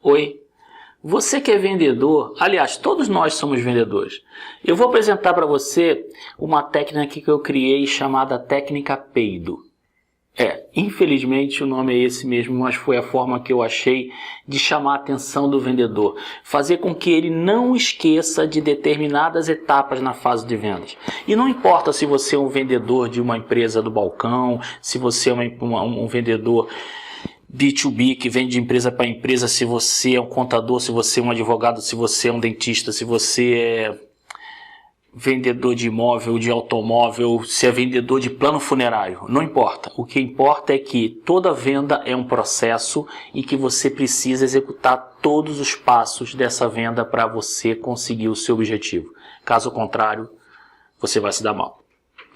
Oi, você que é vendedor, aliás, todos nós somos vendedores. Eu vou apresentar para você uma técnica que eu criei chamada técnica peido. Infelizmente o nome é esse mesmo, mas foi a forma que eu achei de chamar a atenção do vendedor. Fazer com que ele não esqueça de determinadas etapas na fase de vendas. E não importa se você é um vendedor de uma empresa do balcão, se você é um vendedor B2B que vende de empresa para empresa, se você é um contador, se você é um advogado, se você é um dentista, se você é vendedor de imóvel, de automóvel, se é vendedor de plano funerário, não importa. O que importa é que toda venda é um processo e que você precisa executar todos os passos dessa venda para você conseguir o seu objetivo. Caso contrário, você vai se dar mal.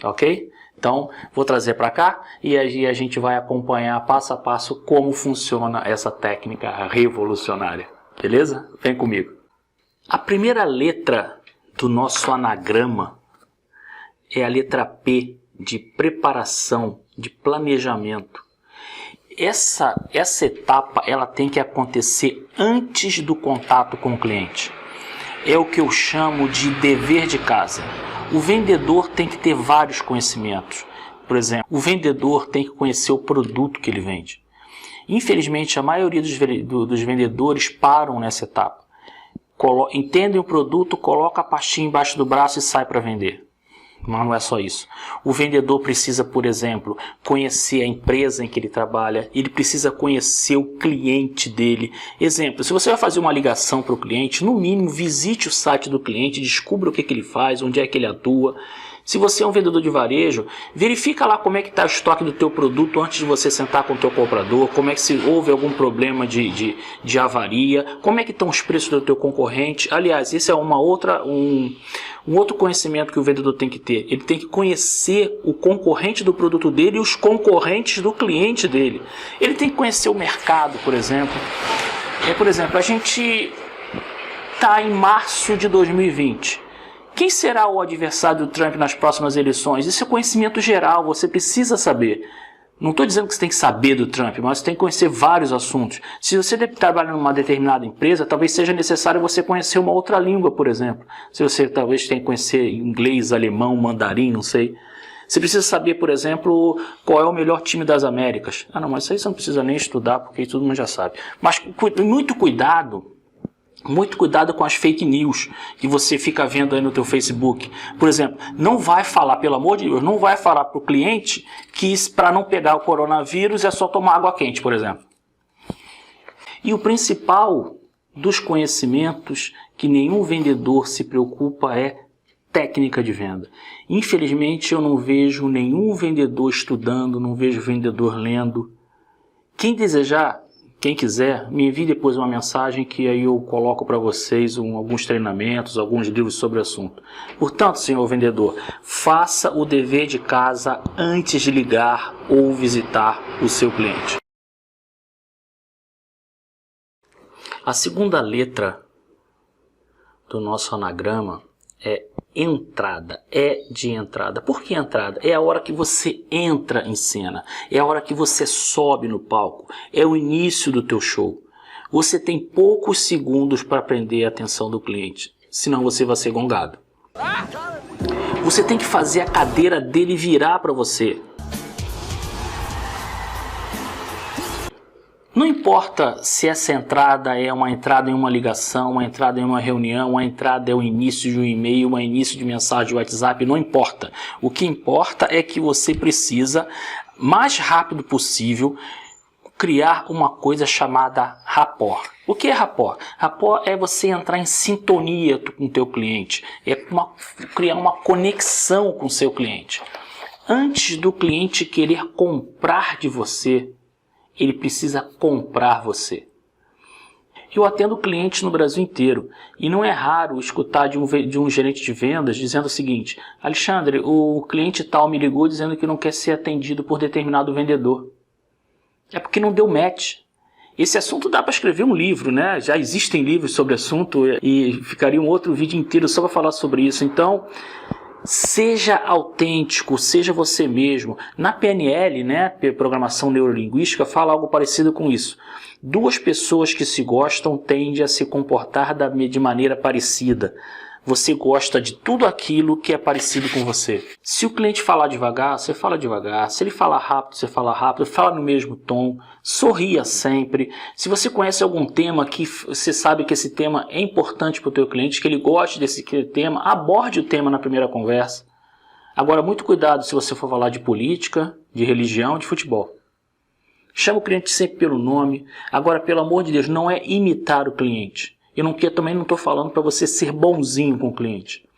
Ok? Então, vou trazer para cá e aí a gente vai acompanhar passo a passo como funciona essa técnica revolucionária. Beleza? Vem comigo. A primeira letra do nosso anagrama é a letra P, de preparação, de planejamento. Essa etapa ela tem que acontecer antes do contato com o cliente. É o que eu chamo de dever de casa. O vendedor tem que ter vários conhecimentos. Por exemplo, o vendedor tem que conhecer o produto que ele vende. Infelizmente, a maioria dos vendedores param nessa etapa. Entendem o produto, coloca a pastinha embaixo do braço e sai para vender. Mas não é só isso. O vendedor precisa, por exemplo, conhecer a empresa em que ele trabalha, ele precisa conhecer o cliente dele. Exemplo, se você vai fazer uma ligação para o cliente, no mínimo visite o site do cliente, descubra o que ele faz, onde é que ele atua. Se você é um vendedor de varejo, verifica lá como é que está o estoque do teu produto antes de você sentar com o teu comprador, como é que se houve algum problema de avaria, como é que estão os preços do teu concorrente. Aliás, esse é um outro conhecimento que o vendedor tem que ter. Ele tem que conhecer o concorrente do produto dele e os concorrentes do cliente dele. Ele tem que conhecer o mercado, por exemplo. Por exemplo, a gente está em março de 2020. Quem será o adversário do Trump nas próximas eleições? Isso é conhecimento geral, você precisa saber. Não estou dizendo que você tem que saber do Trump, mas você tem que conhecer vários assuntos. Se você trabalha numa determinada empresa, talvez seja necessário você conhecer uma outra língua, por exemplo. Se você talvez tenha que conhecer inglês, alemão, mandarim, não sei. Você precisa saber, por exemplo, qual é o melhor time das Américas. Não, mas isso aí você não precisa nem estudar, porque todo mundo já sabe. Mas muito cuidado com as fake news que você fica vendo aí no teu Facebook. Por exemplo, não vai falar, pelo amor de Deus, não vai falar para o cliente que para não pegar o coronavírus é só tomar água quente, por exemplo. E o principal dos conhecimentos que nenhum vendedor se preocupa é técnica de venda. Infelizmente eu não vejo nenhum vendedor estudando, não vejo vendedor lendo. Quem desejar, quem quiser, me envie depois uma mensagem que aí eu coloco para vocês alguns treinamentos, alguns livros sobre o assunto. Portanto, senhor vendedor, faça o dever de casa antes de ligar ou visitar o seu cliente. A segunda letra do nosso anagrama é entrada, é de entrada. Por que entrada? É a hora que você entra em cena, é a hora que você sobe no palco, é o início do teu show. Você tem poucos segundos para prender a atenção do cliente, senão você vai ser gongado. Você tem que fazer a cadeira dele virar para você. Não importa se essa entrada é uma entrada em uma ligação, uma entrada em uma reunião, uma entrada é o início de um e-mail, um início de mensagem de WhatsApp, não importa. O que importa é que você precisa, mais rápido possível, criar uma coisa chamada rapport. O que é rapport? Rapport é você entrar em sintonia com o teu cliente, criar uma conexão com o seu cliente. Antes do cliente querer comprar de você, ele precisa comprar você. Eu atendo clientes no Brasil inteiro e não é raro escutar de um gerente de vendas dizendo o seguinte: Alexandre, o cliente tal me ligou dizendo que não quer ser atendido por determinado vendedor. É porque não deu match. Esse assunto dá para escrever um livro, né? Já existem livros sobre o assunto e ficaria um outro vídeo inteiro só para falar sobre isso. Então, Seja autêntico, seja você mesmo. Na PNL, né, Programação Neurolinguística, fala algo parecido com isso. Duas pessoas que se gostam tendem a se comportar de maneira parecida. Você gosta de tudo aquilo que é parecido com você. Se o cliente falar devagar, você fala devagar. Se ele falar rápido, você fala rápido. Fala no mesmo tom. Sorria sempre. Se você conhece algum tema que você sabe que esse tema é importante para o teu cliente, que ele goste desse tema, aborde o tema na primeira conversa. Agora, muito cuidado se você for falar de política, de religião, de futebol. Chama o cliente sempre pelo nome. Agora, pelo amor de Deus, não é imitar o cliente. Eu também não estou falando para você ser bonzinho com o cliente.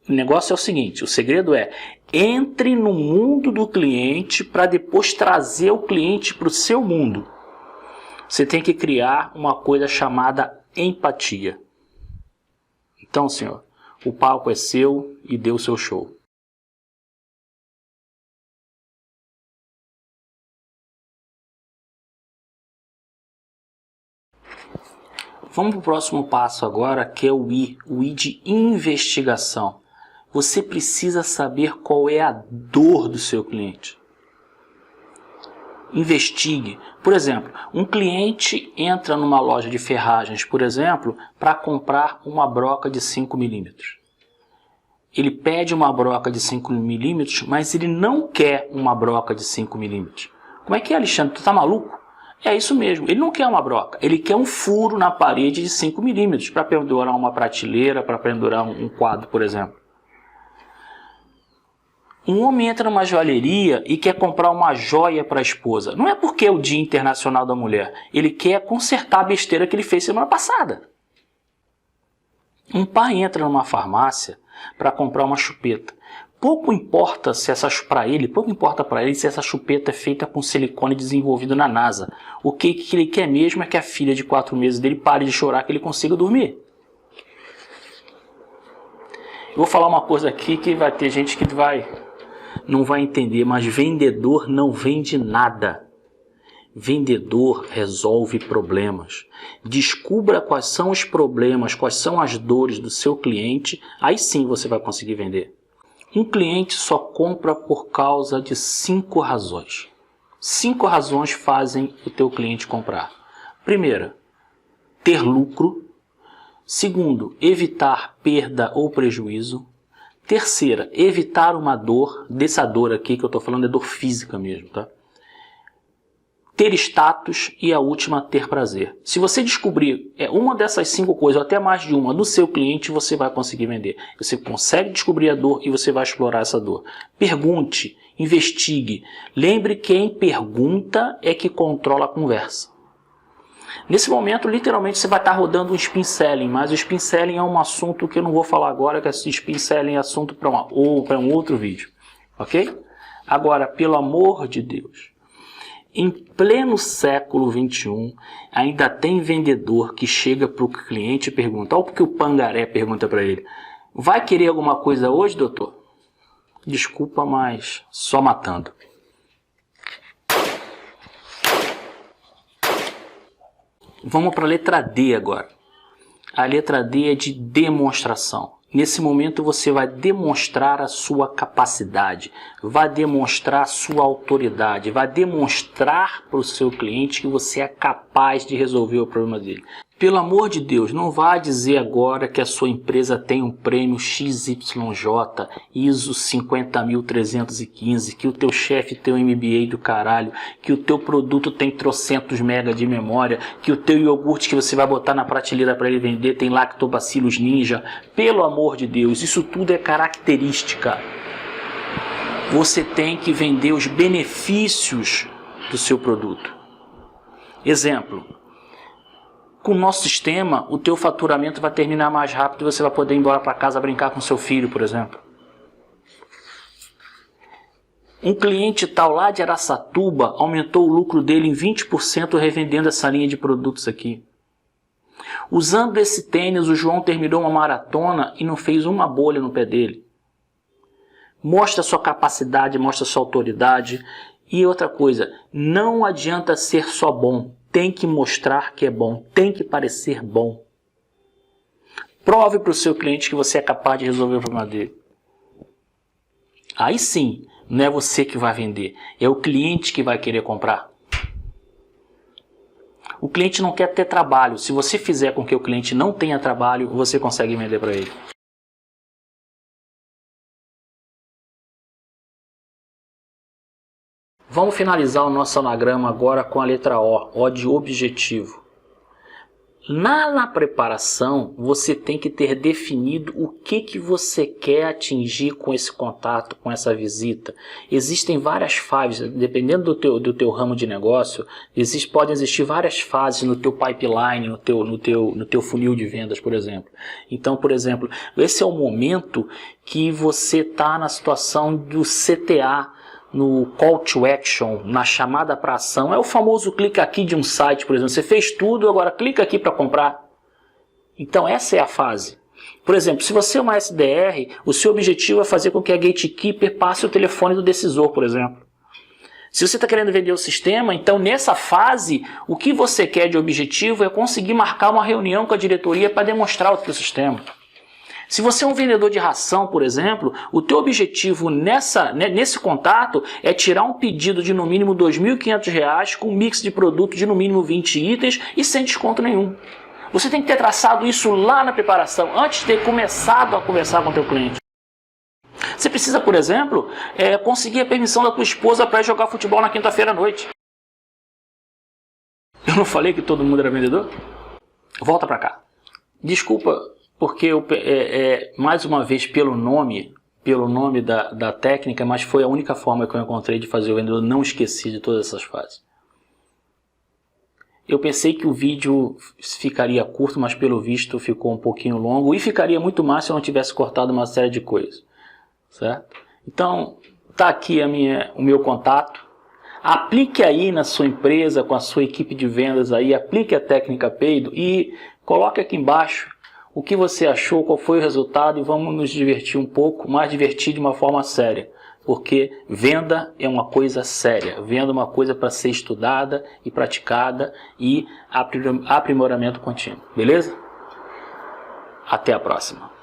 O negócio é o seguinte, o segredo é, entre no mundo do cliente para depois trazer o cliente para o seu mundo. Você tem que criar uma coisa chamada empatia. Então, senhor, o palco é seu e dê o seu show. Vamos para o próximo passo agora, que é o I de investigação. Você precisa saber qual é a dor do seu cliente. Investigue. Por exemplo, um cliente entra numa loja de ferragens, por exemplo, para comprar uma broca de 5 milímetros. Ele pede uma broca de 5 milímetros, mas ele não quer uma broca de 5 milímetros. Como é que é, Alexandre? Tu tá maluco? É isso mesmo, ele não quer uma broca, ele quer um furo na parede de 5 milímetros para pendurar uma prateleira, para pendurar um quadro, por exemplo. Um homem entra numa joalheria e quer comprar uma joia para a esposa. Não é porque é o Dia Internacional da Mulher, ele quer consertar a besteira que ele fez semana passada. Um pai entra numa farmácia para comprar uma chupeta. Pouco importa para ele se essa chupeta é feita com silicone desenvolvido na NASA. O que ele quer mesmo é que a filha de 4 meses dele pare de chorar, que ele consiga dormir. Eu vou falar uma coisa aqui que vai ter gente que não vai entender, mas vendedor não vende nada. Vendedor resolve problemas. Descubra quais são os problemas, quais são as dores do seu cliente, aí sim você vai conseguir vender. Um cliente só compra por causa de 5 razões. 5 razões fazem o teu cliente comprar. Primeira, ter lucro. Segundo, evitar perda ou prejuízo. Terceira, evitar uma dor. Dessa dor aqui que eu estou falando é dor física mesmo, tá? Ter status e a última, ter prazer. Se você descobrir uma dessas 5 coisas, ou até mais de uma, do seu cliente, você vai conseguir vender. Você consegue descobrir a dor e você vai explorar essa dor. Pergunte, investigue. Lembre que quem pergunta é que controla a conversa. Nesse momento, literalmente, você vai estar rodando um spin selling, mas o spin selling é um assunto que eu não vou falar agora, que esse spin selling é assunto para um outro vídeo. Ok? Agora, pelo amor de Deus, em pleno século XXI, ainda tem vendedor que chega para o cliente e pergunta, olha o que o Pangaré pergunta para ele, vai querer alguma coisa hoje, doutor? Desculpa, mas só matando. Vamos para a letra D agora. A letra D é de demonstração. Nesse momento você vai demonstrar a sua capacidade, vai demonstrar a sua autoridade, vai demonstrar para o seu cliente que você é capaz de resolver o problema dele. Pelo amor de Deus, não vá dizer agora que a sua empresa tem um prêmio XYJ, ISO 50315, que o teu chefe tem um MBA do caralho, que o teu produto tem trocentos mega de memória, que o teu iogurte que você vai botar na prateleira para ele vender tem lactobacillus ninja. Pelo amor de Deus, isso tudo é característica. Você tem que vender os benefícios do seu produto. Exemplo. Com o nosso sistema, o teu faturamento vai terminar mais rápido e você vai poder ir embora para casa brincar com seu filho, por exemplo. Um cliente tal lá de Araçatuba aumentou o lucro dele em 20% revendendo essa linha de produtos aqui. Usando esse tênis, o João terminou uma maratona e não fez uma bolha no pé dele. Mostra sua capacidade, mostra sua autoridade. E outra coisa, não adianta ser só bom. Tem que mostrar que é bom, tem que parecer bom. Prove para o seu cliente que você é capaz de resolver o problema dele. Aí sim, não é você que vai vender, é o cliente que vai querer comprar. O cliente não quer ter trabalho. Se você fizer com que o cliente não tenha trabalho, você consegue vender para ele. Vamos finalizar o nosso anagrama agora com a letra O de objetivo. Na preparação, você tem que ter definido o que você quer atingir com esse contato, com essa visita. Existem várias fases, dependendo do teu ramo de negócio, podem existir várias fases no teu pipeline, no teu funil de vendas, por exemplo. Então, por exemplo, esse é o momento que você está na situação do CTA, no call to action, na chamada para ação. É o famoso clica aqui de um site, por exemplo. Você fez tudo, agora clica aqui para comprar. Então essa é a fase. Por exemplo, se você é uma SDR, o seu objetivo é fazer com que a gatekeeper passe o telefone do decisor, por exemplo. Se você está querendo vender o sistema, então nessa fase, o que você quer de objetivo é conseguir marcar uma reunião com a diretoria para demonstrar o teu sistema. Se você é um vendedor de ração, por exemplo, o teu objetivo nesse contato é tirar um pedido de no mínimo R$ 2.500 com um mix de produto de no mínimo 20 itens e sem desconto nenhum. Você tem que ter traçado isso lá na preparação, antes de ter começado a conversar com o teu cliente. Você precisa, por exemplo, conseguir a permissão da tua esposa para ir jogar futebol na quinta-feira à noite. Eu não falei que todo mundo era vendedor? Volta para cá. Desculpa, porque mais uma vez pelo nome da técnica, mas foi a única forma que eu encontrei de fazer o vendedor não esquecer de todas essas fases. Eu pensei que o vídeo ficaria curto, mas pelo visto ficou um pouquinho longo e ficaria muito mais se eu não tivesse cortado uma série de coisas, certo? Então, tá aqui o meu contato. Aplique aí na sua empresa, com a sua equipe de vendas aí, aplique a técnica Peido e coloque aqui embaixo o que você achou, qual foi o resultado e vamos nos divertir um pouco, mas divertir de uma forma séria. Porque venda é uma coisa séria, venda é uma coisa para ser estudada e praticada e aprimoramento contínuo, beleza? Até a próxima.